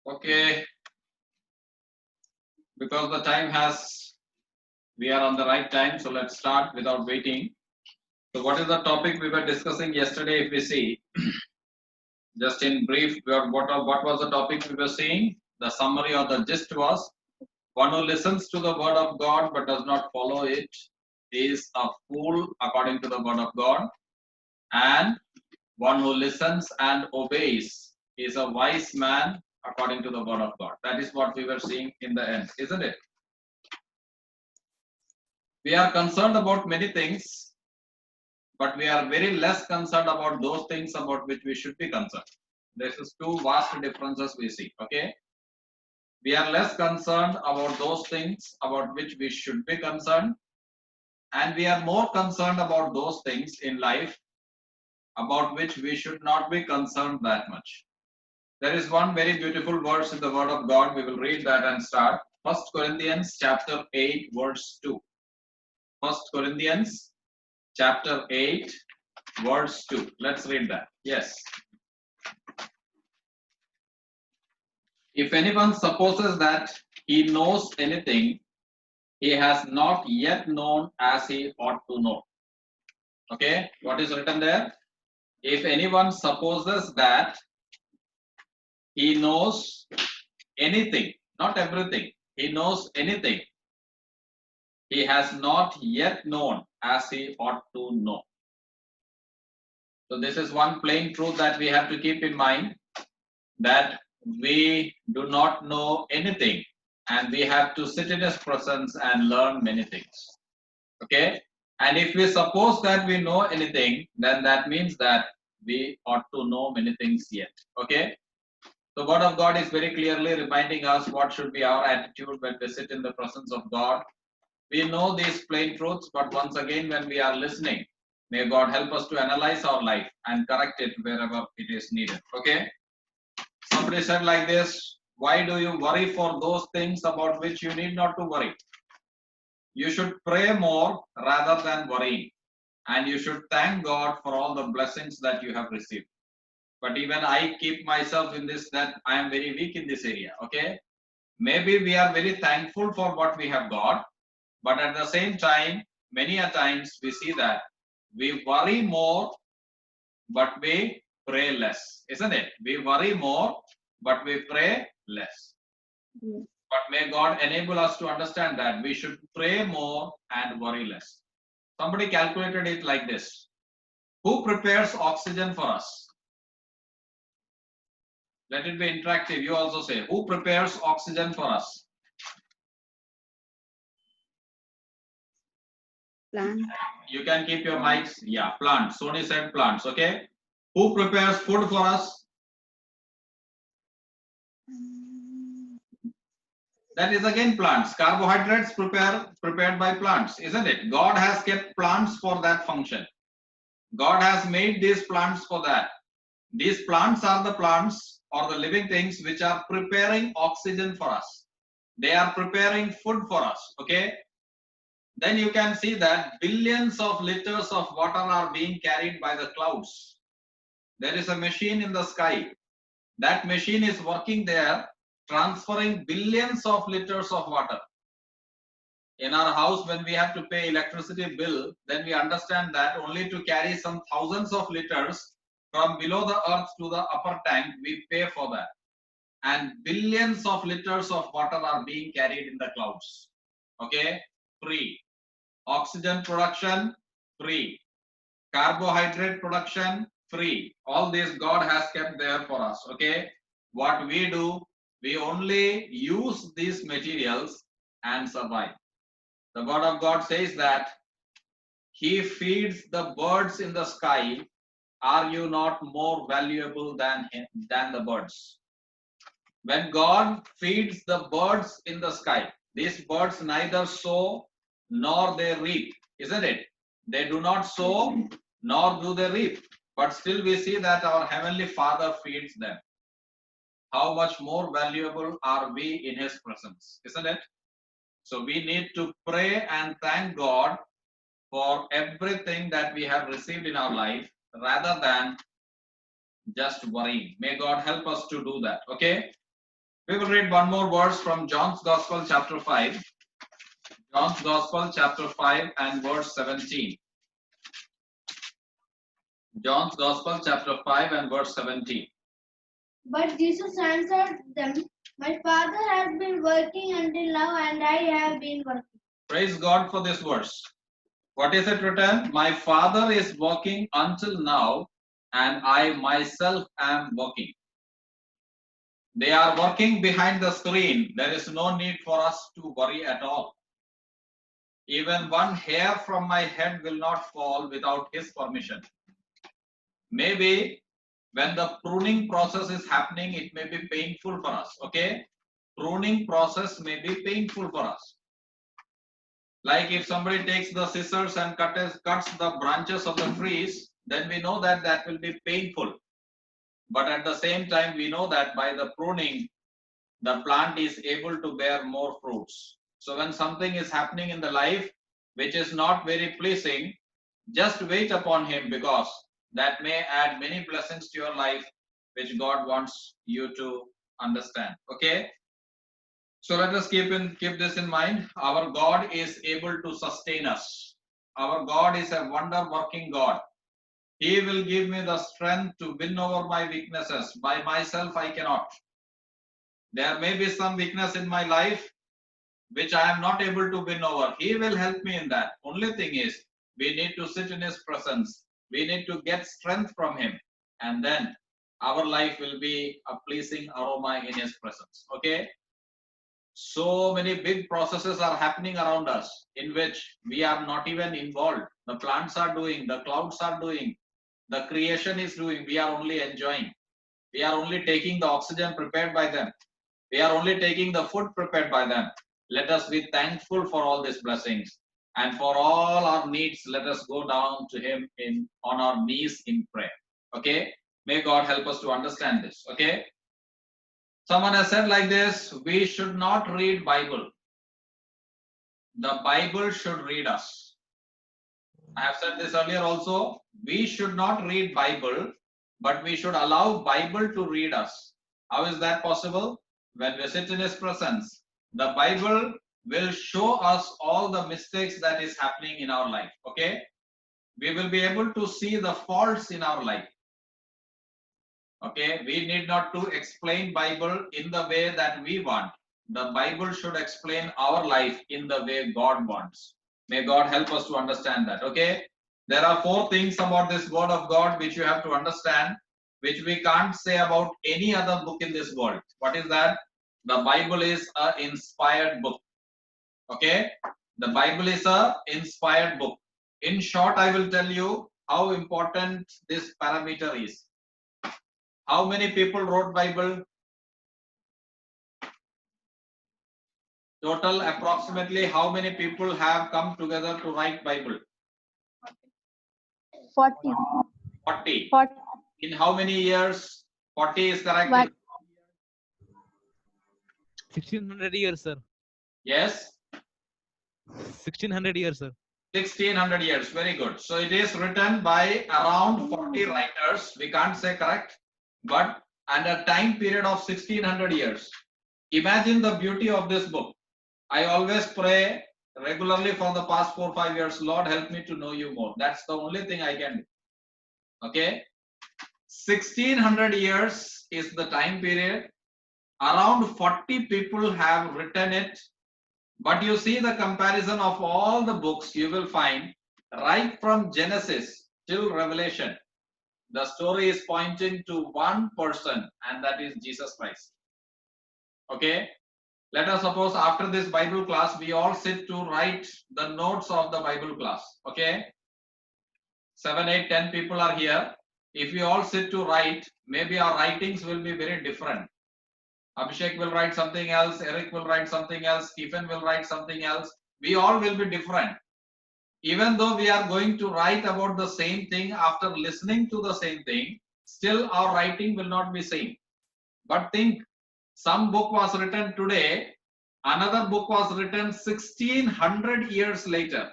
Okay, because the time has, we are on the right time, so let's start without waiting. So what is the topic we were discussing yesterday? If we see, just in brief, what was the topic we were seeing? The summary or the gist was, one who listens to the word of God but does not follow it is a fool according to the word of God, and one who listens and obeys is a wise man according to the word of God. That is what we were seeing in the end, isn't it? We are concerned about many things, but we are very less concerned about those things about which we should be concerned. This is two vast differences we see. Okay, we are less concerned about those things about which we should be concerned, and we are more concerned about those things in life about which we should not be concerned that much. There is one very beautiful verse in the word of God. We will read that and start. 1 Corinthians chapter 8 verse 2. 1 Corinthians chapter 8 verse 2. Let's read that. Yes. If anyone supposes that he knows anything, he has not yet known as he ought to know. Okay, what is written there? If anyone supposes that he knows anything, not everything, he knows anything, he has not yet known as he ought to know. So this is one plain truth that we have to keep in mind, that we do not know anything and we have to sit in his presence and learn many things. Okay, and if we suppose that we know anything, then that means that we ought to know many things yet. Okay, the word of God is very clearly reminding us what should be our attitude when we sit in the presence of God. We know these plain truths, but once again, when we are listening, may God help us to analyze our life and correct it wherever it is needed. Okay, somebody said like this, why do you worry for those things about which you need not to worry? You should pray more rather than worrying, and you should thank God for all the blessings that you have received. But even I keep myself in this, that I am very weak in this area. Okay, maybe we are very thankful for what we have got, but at the same time, many a times we see that we worry more, but we pray less, isn't it? We worry more, but we pray less. Yes. But may God enable us to understand that we should pray more and worry less. Somebody calculated it like this. Who prepares oxygen for us? Let it be interactive. You also say, who prepares oxygen for us? Plant. You can keep your mics. Yeah, plants. Sony said plants. Okay. Who prepares food for us? That is again plants. Carbohydrates prepared by plants, isn't it? God has kept plants for that function. God has made these plants for that. These plants are the plants or the living things which are preparing oxygen for us. They are preparing food for us. Okay. Then you can see that billions of liters of water are being carried by the clouds. There is a machine in the sky. That machine is working there, transferring billions of liters of water. In our house, when we have to pay electricity bill, then we understand that only to carry some thousands of liters from below the earth to the upper tank, we pay for that. And billions of liters of water are being carried in the clouds. Okay, free. Oxygen production, free. Carbohydrate production, free. All this God has kept there for us. Okay, what we do, we only use these materials and survive. The word of God says that he feeds the birds in the sky. Are you not more valuable than the birds? When God feeds the birds in the sky, these birds neither sow nor they reap, isn't it? They do not sow nor do they reap, but still we see that our heavenly Father feeds them. How much more valuable are we in his presence, isn't it? So we need to pray and thank God for everything that we have received in our life, rather than just worrying. May God help us to do that. Okay. We will read one more verse from John's Gospel chapter 5. John's Gospel chapter 5 and verse 17. John's Gospel chapter 5 and verse 17. But Jesus answered them, my Father has been working until now, and I have been working. Praise God for this verse. What is it written? My Father is working until now, and I myself am working. They are working behind the screen. There is no need for us to worry at all. Even one hair from my head will not fall without His permission. Maybe when the pruning process is happening, it may be painful for us. Okay? Pruning process may be painful for us. Like if somebody takes the scissors and cuts the branches of the trees, then we know that that will be painful. But at the same time, we know that by the pruning, the plant is able to bear more fruits. So when something is happening in the life which is not very pleasing, just wait upon Him, because that may add many blessings to your life which God wants you to understand. Okay? So let us keep this in mind. Our God is able to sustain us. Our God is a wonder working God. He will give me the strength to win over my weaknesses. By myself, I cannot. There may be some weakness in my life which I am not able to win over. He will help me in that. Only thing is, we need to sit in His presence. We need to get strength from Him. And then our life will be a pleasing aroma in His presence. Okay? So many big processes are happening around us in which we are not even involved. The plants are doing, the clouds are doing, the creation is doing. We are only enjoying. We are only taking the oxygen prepared by them. We are only taking the food prepared by them. Let us be thankful for all these blessings. And for all our needs, let us go down to Him on our knees in prayer. Okay? May God help us to understand this. Okay? Someone has said like this, we should not read Bible. The Bible should read us. I have said this earlier also. We should not read Bible, but we should allow Bible to read us. How is that possible? When we sit in His presence, the Bible will show us all the mistakes that is happening in our life. Okay? We will be able to see the faults in our life. Okay? We need not to explain Bible in the way that we want. The Bible should explain our life in the way God wants. May God help us to understand that. Okay? There are 4 things about this Word of God which you have to understand, which we can't say about any other book in this world. What is that? The Bible is an inspired book. Okay? The Bible is an inspired book. In short, I will tell you how important this parameter is. How many people wrote Bible? Total approximately how many people have come together to write Bible? 40. 40. 40. In how many years? 40 is correct. 1600 years, sir. Yes. 1600 years, sir. 1600 years. Very good. So it is written by around 40 writers. We can't say correct, but under time period of 1600 years. Imagine the beauty of this book. I always pray regularly for the past 4 or 5 years, Lord, help me to know you more. That's the only thing I can do. Okay? 1600 years is the time period. Around 40 people have written it. But you see the comparison of all the books, you will find right from Genesis till Revelation, the story is pointing to one person, and that is Jesus Christ. Okay? Let us suppose after this Bible class, we all sit to write the notes of the Bible class. Okay? 7, 8, 10 people are here. If we all sit to write, maybe our writings will be very different. Abhishek will write something else, Eric will write something else, Stephen will write something else. We all will be different. Even though we are going to write about the same thing after listening to the same thing, still our writing will not be same. But think, some book was written today, another book was written 1600 years later,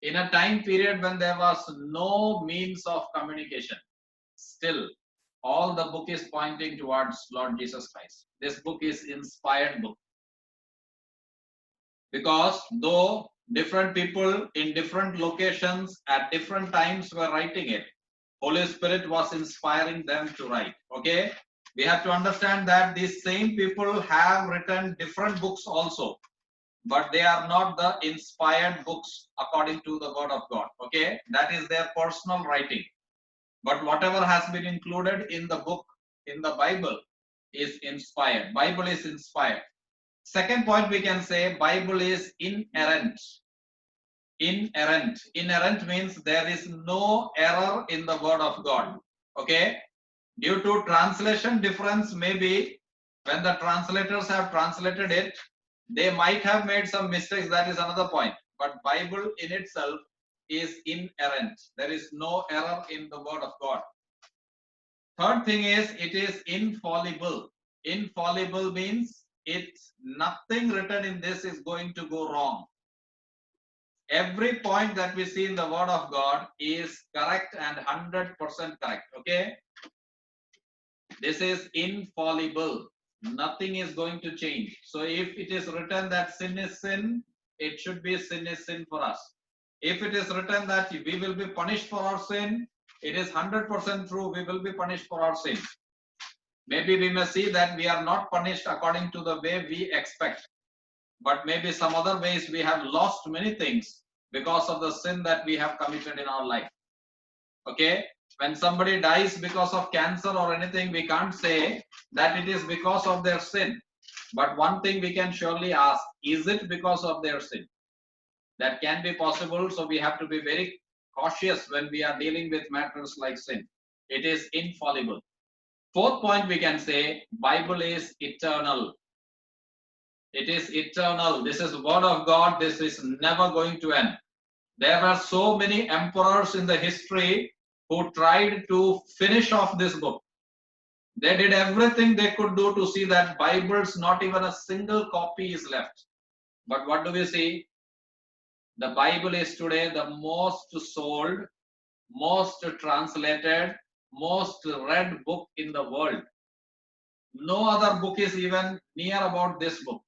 in a time period when there was no means of communication. Still, all the book is pointing towards Lord Jesus Christ. This book is inspired book. Because though different people in different locations at different times were writing it, Holy Spirit was inspiring them to write. Okay, we have to understand that these same people have written different books also, but they are not the inspired books according to the word of God. Okay, that is their personal writing. But whatever has been included in the book, in the Bible, is inspired. Bible is inspired. Second point, we can say Bible is inerrant. Inerrant. Inerrant means there is no error in the word of God. Okay. Due to translation difference, maybe when the translators have translated it, they might have made some mistakes. That is another point. But Bible in itself is inerrant. There is no error in the word of God. Third thing is it is infallible. Infallible means it's nothing written in this is going to go wrong. Every point that we see in the word of God is correct and 100% correct. Okay. This is infallible. Nothing is going to change. So if it is written that sin is sin, it should be sin is sin for us. If it is written that we will be punished for our sin, it is 100% true. We will be punished for our sin. Maybe we may see that we are not punished according to the way we expect, but maybe some other ways we have lost many things because of the sin that we have committed in our life. Okay, when somebody dies because of cancer or anything, we can't say that it is because of their sin. But one thing we can surely ask, is it because of their sin? That can be possible. So we have to be very cautious when we are dealing with matters like sin. It is infallible. Fourth point, we can say Bible is eternal. It is eternal. This is word of God. This is never going to end. There were so many emperors in the history who tried to finish off this book. They did everything they could do to see that Bible's not even a single copy is left. But what do we see? The Bible is today the most sold, most translated, most read book in the world. No other book is even near about this book.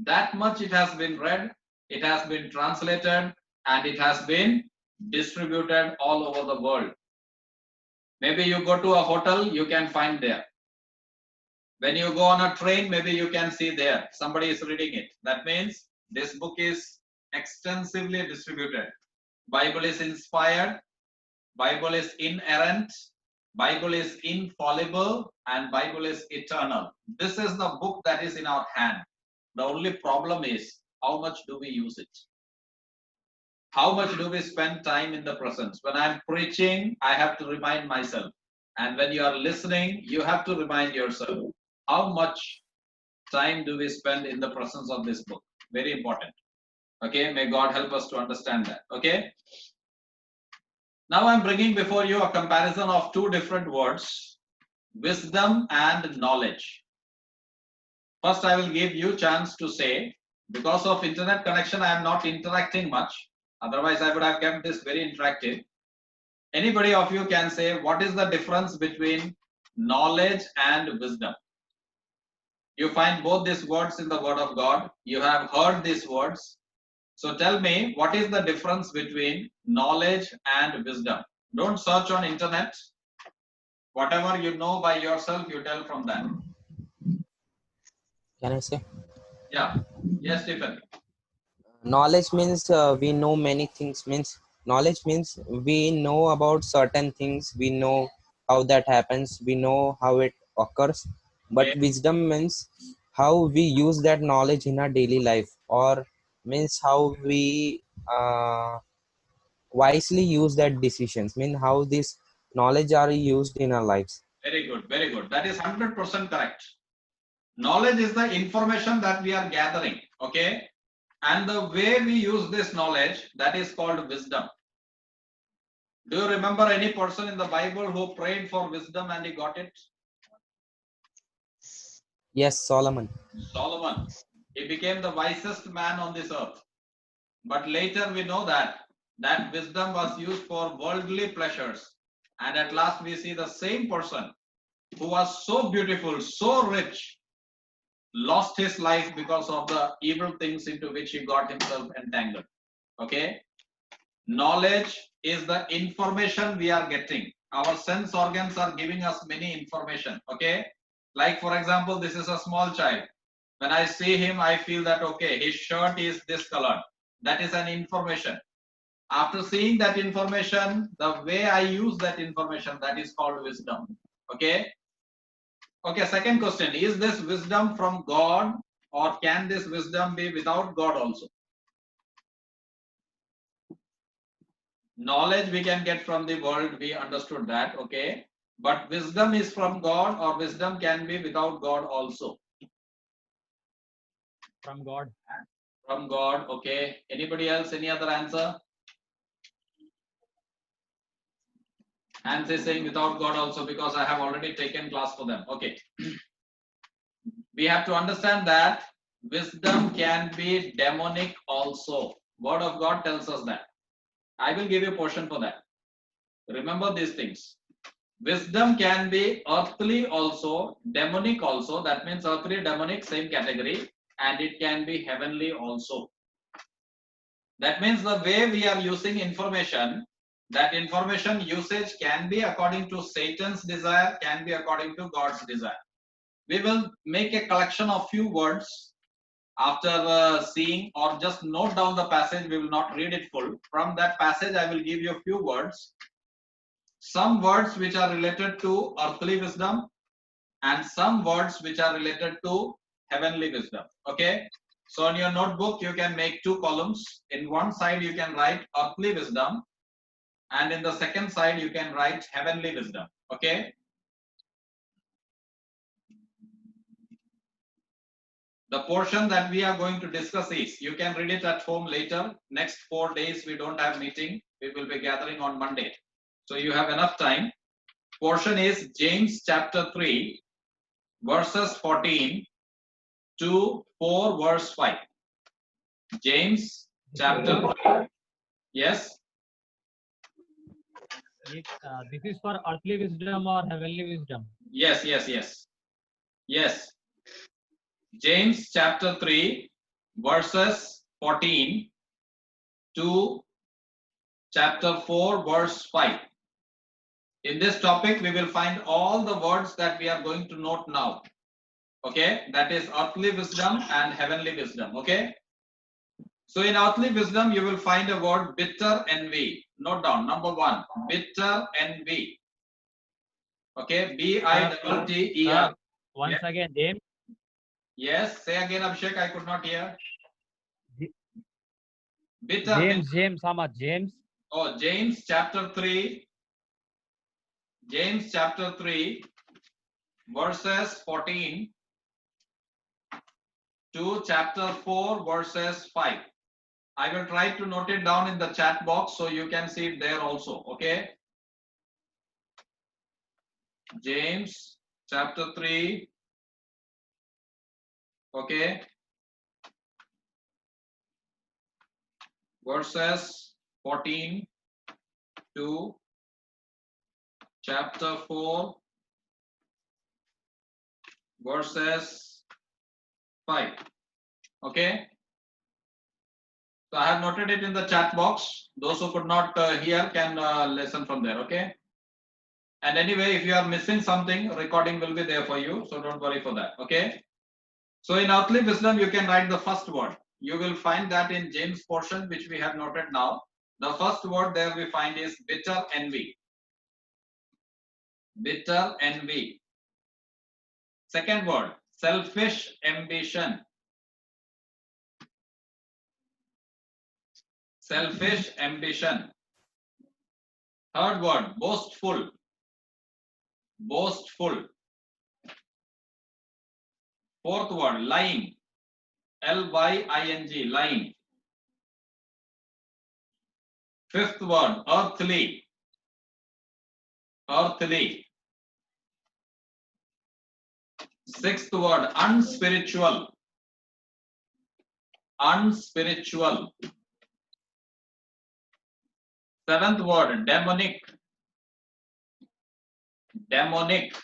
That much it has been read, it has been translated, and it has been distributed all over the world. Maybe you go to a hotel, you can find there. When you go on a train, maybe you can see there. Somebody is reading it. That means this book is extensively distributed. Bible is inspired. Bible is inerrant. Bible is infallible, and Bible is eternal. This is the book that is in our hand. The only problem is how much do we use it? How much do we spend time in the presence? When I'm preaching, I have to remind myself. And when you are listening, you have to remind yourself. How much time do we spend in the presence of this book? Very important. Okay, may God help us to understand that. Okay. Now I'm bringing before you a comparison of two different words, wisdom and knowledge. First, I will give you chance to say, because of internet connection, I am not interacting much. Otherwise, I would have kept this very interactive. Anybody of you can say, what is the difference between knowledge and wisdom? You find both these words in the word of God. You have heard these words. So tell me, what is the difference between knowledge and wisdom? Don't search on internet. Whatever you know by yourself, you tell from that. Can I say? Yeah. Yes, Stephen. Knowledge means we know many things. Means knowledge means we know about certain things. We know how that happens. We know how it occurs. But Okay. wisdom means how we use that knowledge in our daily life, or means how we wisely use that decisions. Mean how this knowledge are used in our lives. Very good. Very good. That is 100% correct. Knowledge is the information that we are gathering. Okay. And the way we use this knowledge, that is called wisdom. Do you remember any person in the Bible who prayed for wisdom and he got it? Yes, Solomon. Solomon. He became the wisest man on this earth. But later we know that wisdom was used for worldly pleasures. And at last we see the same person who was so beautiful, so rich, lost his life because of the evil things into which he got himself entangled. Okay? Knowledge is the information we are getting. Our sense organs are giving us many information. Okay? Like for example, this is a small child. When I see him, I feel that okay, his shirt is this color. That is an information. After seeing that information, the way I use that information, that is called wisdom. Okay? Okay, second question. Is this wisdom from God, or can this wisdom be without God also? Knowledge we can get from the world, we understood that, okay? But wisdom is from God, or wisdom can be without God also? From God. From God, okay. Anybody else, any other answer? Hans is saying without God also, because I have already taken class for them. Okay. We have to understand that wisdom can be demonic also. Word of God tells us that. I will give you a portion for that. Remember these things. Wisdom can be earthly also, demonic also. That means earthly, demonic, same category. And it can be heavenly also. That means the way we are using information, that information usage can be according to Satan's desire, can be according to God's desire. We will make a collection of few words after seeing, or just note down the passage. We will not read it full. From that passage, I will give you a few words. Some words which are related to earthly wisdom, and some words which are related to heavenly wisdom. Okay. So on your notebook, you can make two columns. In one side, you can write earthly wisdom, and in the second side, you can write heavenly wisdom. Okay. The portion that we are going to discuss is, you can read it at home later. Next 4 days, we don't have meeting. We will be gathering on Monday. So you have enough time. Portion is James chapter 3, verses 14 to 4 verse 5. James chapter 3. Yes. This is for earthly wisdom or heavenly wisdom? Yes. James chapter 3, verses 14 to chapter 4 verse 5. In this topic, we will find all the words that we are going to note now. Okay, that is earthly wisdom and heavenly wisdom. Okay. So in earthly wisdom, you will find a word bitter envy. Note down, number 1, bitter envy. Okay, B-I-T-T-E-R. Once again, James. Yes, say again, Abhishek, I could not hear. Bitter. James, James. Oh, James chapter 3. James chapter 3, verses 14 to chapter 4, verses 5. I will try to note it down in the chat box so you can see it there also. Okay. James chapter 3. Okay. Verses 14 to chapter 4, verses 5. Okay. So I have noted it in the chat box. Those who could not hear can listen from there. Okay. And anyway, if you are missing something, recording will be there for you. So don't worry for that. Okay. So in earthly wisdom, you can write the first word. You will find that in James portion, which we have noted now. The first word there we find is bitter envy. Bitter envy. Second word, selfish ambition. Selfish ambition. Third word, boastful. Boastful. Fourth word, lying. L-Y-I-N-G, lying. Fifth word, earthly. Earthly. Sixth word, unspiritual. Unspiritual. Seventh word, demonic. Demonic.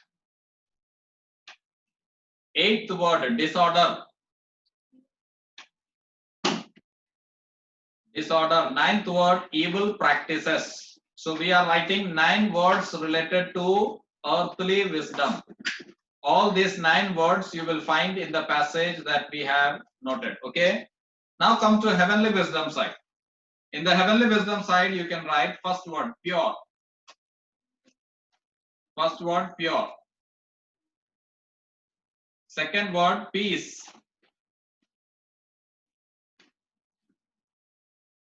Eighth word, disorder. Disorder. Ninth word, evil practices. So we are writing 9 words related to earthly wisdom. All these 9 words you will find in the passage that we have noted. Okay. Now come to heavenly wisdom side. In the heavenly wisdom side, you can write first word, pure. First word, pure. Second word, peace.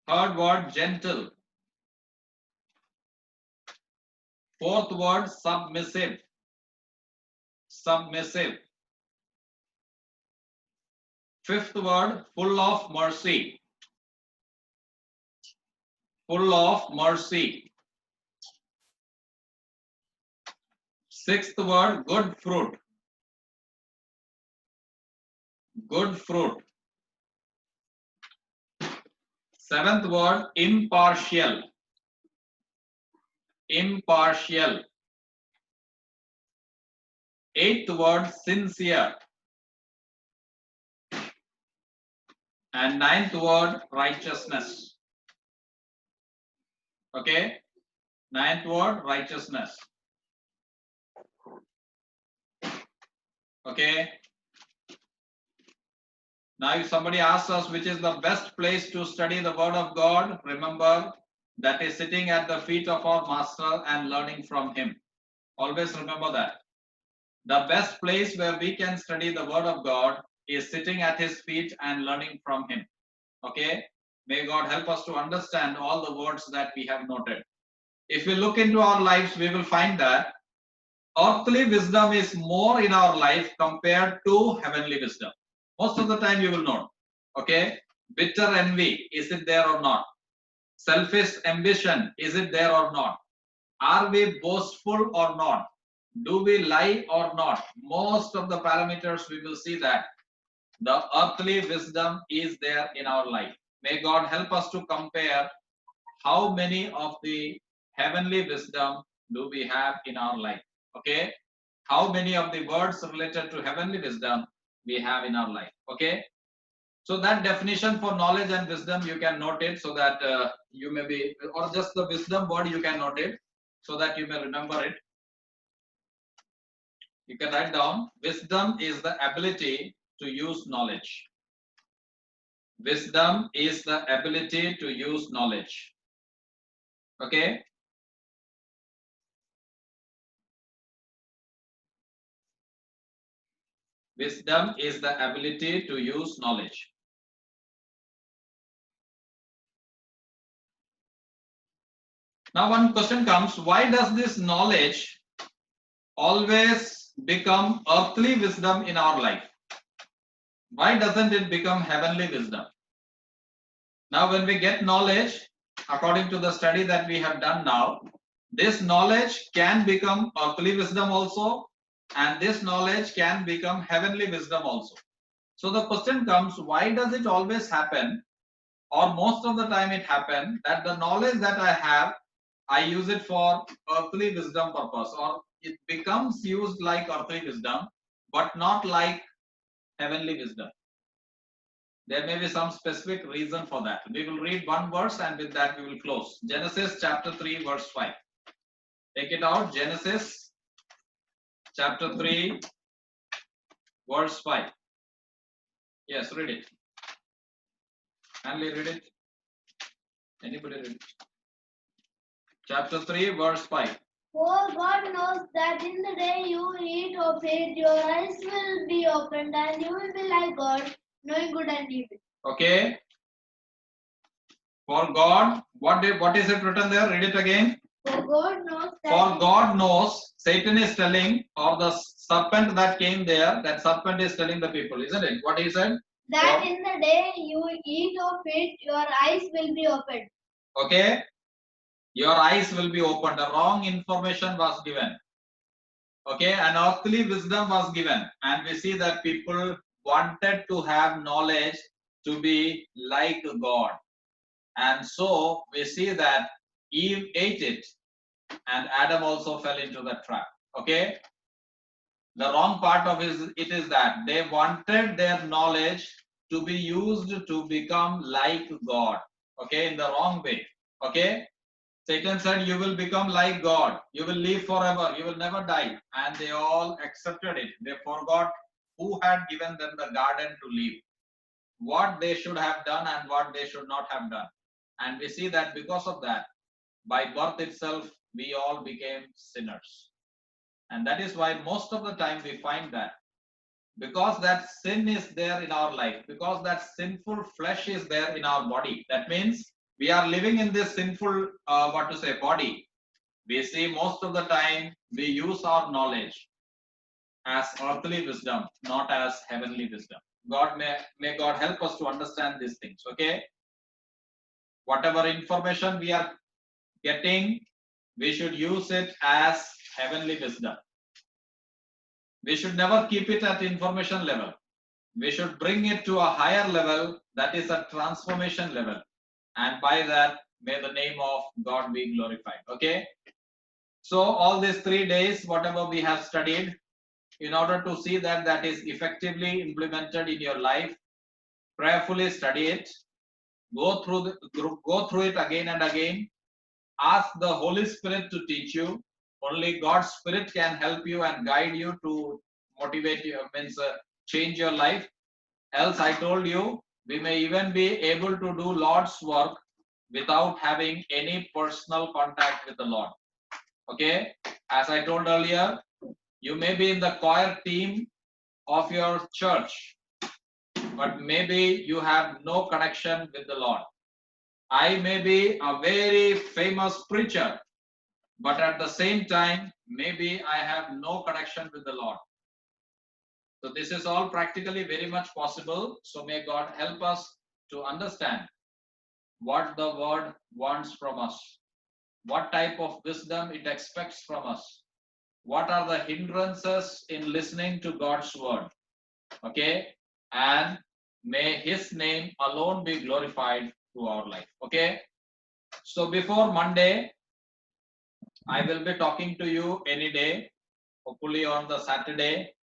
Third word, gentle. Fourth word, submissive. Submissive. Fifth word, full of mercy. Full of mercy. Sixth word, good fruit. Good fruit. Seventh word, impartial. Impartial. Eighth word, sincere. And ninth word, righteousness. Okay. Ninth word, righteousness. Okay. Now if somebody asks us which is the best place to study the word of God, remember that is sitting at the feet of our master and learning from him. Always remember that. The best place where we can study the word of God is sitting at his feet and learning from him. Okay. May God help us to understand all the words that we have noted. If we look into our lives, we will find that earthly wisdom is more in our life compared to heavenly wisdom. Most of the time you will know. Okay. Bitter envy, is it there or not? Selfish ambition, is it there or not? Are we boastful or not? Do we lie or not? Most of the parameters we will see that the earthly wisdom is there in our life. May God help us to compare how many of the heavenly wisdom do we have in our life. Okay. How many of the words related to heavenly wisdom we have in our life. Okay. So that definition for knowledge and wisdom you can note it so that you may be, or just the wisdom word you can note it so that you may remember it. You can write down, wisdom is the ability to use knowledge. Wisdom is the ability to use knowledge. Okay. Wisdom is the ability to use knowledge. Now one question comes, why does this knowledge always become earthly wisdom in our life? Why doesn't it become heavenly wisdom? Now when we get knowledge, according to the study that we have done now, this knowledge can become earthly wisdom also, and this knowledge can become heavenly wisdom also. So the question comes, why does it always happen, or most of the time it happens, that the knowledge that I have, I use it for earthly wisdom purpose, or it becomes used like earthly wisdom, but not like heavenly wisdom. There may be some specific reason for that. We will read one verse and with that we will close. Genesis chapter 3 verse 5. Take it out. Genesis chapter 3 verse 5. Yes, read it. Hanley, read it. Anybody read it? Chapter 3 verse 5. For God knows that in the day you eat of it, your eyes will be opened and you will be like God, knowing good and evil. Okay. For God, what is it written there? Read it again. For God knows that. For God knows, Satan is telling, or the serpent that came there, that serpent is telling the people, isn't it? What he said? That For, in the day you eat of it, your eyes will be opened. okay. Your eyes will be opened. The wrong information was given. Okay. And earthly wisdom was given. And we see that people wanted to have knowledge to be like God. And so we see that Eve ate it and Adam also fell into that trap. Okay. The wrong part of it is that they wanted their knowledge to be used to become like God. Okay, in the wrong way. Okay, Satan said, "You will become like God. You will live forever. You will never die." And they all accepted it. They forgot who had given them the garden to live, what they should have done and what they should not have done. And we see that because of that, by birth itself, we all became sinners. And that is why most of the time we find that because that sin is there in our life, because that sinful flesh is there in our body, that means we are living in this sinful, body. We see most of the time we use our knowledge as earthly wisdom, not as heavenly wisdom. God may God help us to understand these things. Okay, whatever information we are getting, we should use it as heavenly wisdom. We should never keep it at information level. We should bring it to a higher level, that is a transformation level. And by that, may the name of God be glorified. Okay. So all these 3 days, whatever we have studied, in order to see that that is effectively implemented in your life, prayerfully study it, go through it again and again, ask the Holy Spirit to teach you. Only God's Spirit can help you and guide you to motivate you, change your life. Else, I told you, we may even be able to do Lord's work without having any personal contact with the Lord. Okay, as I told earlier, you may be in the choir team of your church, but maybe you have no connection with the Lord. I may be a very famous preacher, but at the same time, maybe I have no connection with the Lord. So this is all practically very much possible. So may God help us to understand what the word wants from us, what type of wisdom it expects from us, what are the hindrances in listening to God's word. Okay, and may his name alone be glorified through our life. Okay, so before Monday, I will be talking to you any day. Hopefully on the Saturday,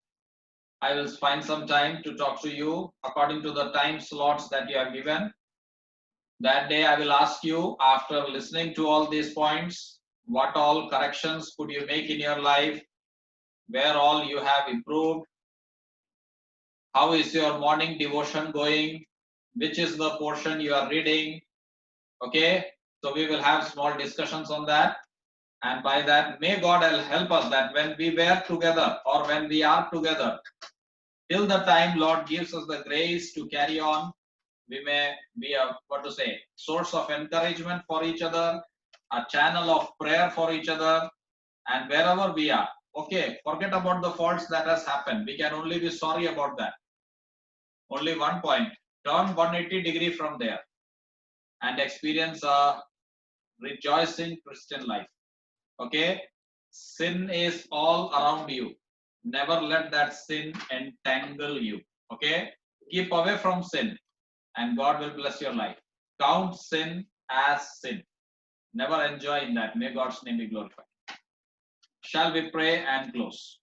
I will find some time to talk to you according to the time slots that you have given. That day I will ask you, after listening to all these points, what all corrections could you make in your life, where all you have improved, how is your morning devotion going, which is the portion you are reading. Okay, so we will have small discussions on that. And by that, may God help us that when we were together or when we are together, till the time Lord gives us the grace to carry on, we may be a source of encouragement for each other, a channel of prayer for each other, and wherever we are. Okay, forget about the faults that has happened. We can only be sorry about that. Only one point, turn 180 degree from there and experience a rejoicing Christian life. Okay, sin is all around you. Never let that sin entangle you. Okay, keep away from sin and God will bless your life. Count sin as sin. Never enjoy in that. May God's name be glorified. Shall we pray and close?